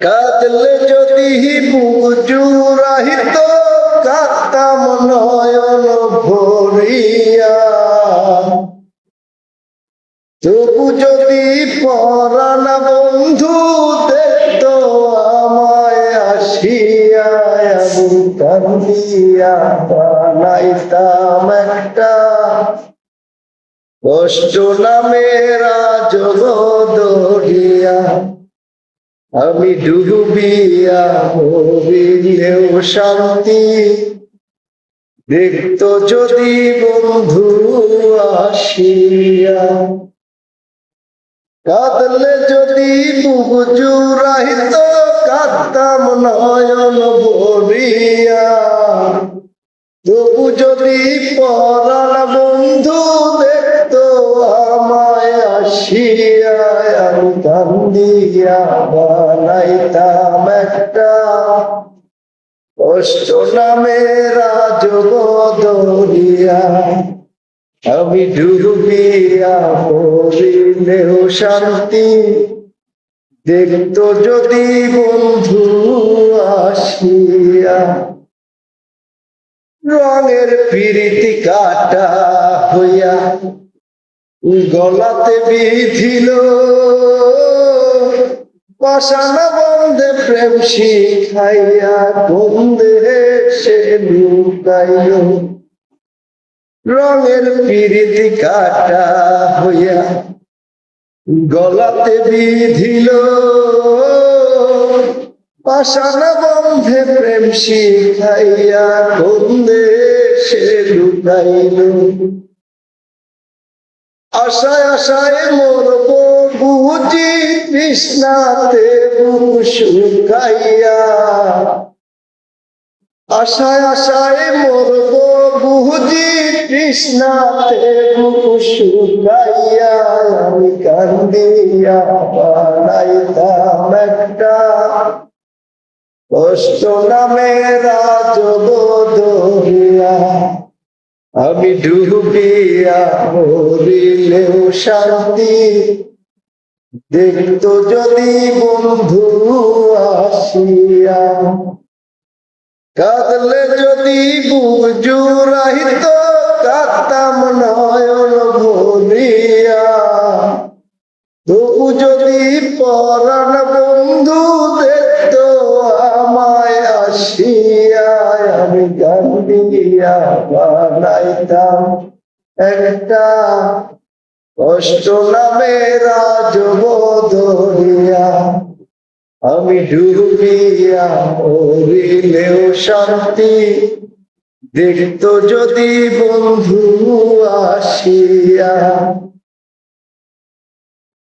কাঁদলে যদি বুজুরাহিত কাঁদতাম নয়ন ভরিয়া, তবু যদি পরাণ বন্ধু দেখত আমায় আসিয়া, আমি কান্দিয়া বানাইতাম একটা কষ্ট নামের জগদরিয়া। আমি ডুবিয়া মরিলেও শান্তি দেখতো যদি বন্ধু আসিয়া। কাঁদলে যদি বুজুরাহিত কাঁদতাম নয়ন ভরিয়া, তবু যদি পরাণ বন্ধু দেখতো আমায় আসিয়া, আমি কান্দিয়া বানাইতাম একটা কষ্ট নামের জগদরিয়া। আমি ডুবিয়া মরিলেও শান্তি দেখতো যদি বন্ধু আসিয়া। রঙের পিরিতি কাটা হইয়া গলাতে বিধিল, পাষাণ বন্ধে প্রেম শিখাইয়া কোন দেশে লুকাইল। রঙের পিরিতি কাটা হইয়া গলাতে বিধিল, পাষাণ বন্ধে প্রেম শিখাইয়া কোন দেশে লুকাইল। আশায় আশায় মরব বুঝি তৃষ্ণাতে বুক শুকাইয়া, আশায় আশায় মরব বুঝি তৃষ্ণাতে বুক শুকাইয়া। আমি কান্দিয়া বানাইতাম একটা কষ্ট নামের জগদরিয়া। আমি ডুবিয়া মরিলেও শান্তি দেখতো যদি বন্ধু আসিয়া। কাঁদলে যদি বুজুরাহিত কাঁদতাম নয়ন ভরিয়া, তবু যদি পরাণ বন্ধু দেখতো আমায় আসিয়া, আমি কান্দিয়া বানাইতাম একটা কষ্ট নামের জগদরিয়া। আমি ডুবিয়া মরিলেও শান্তি দেখতো যদি বন্ধু আসিয়া।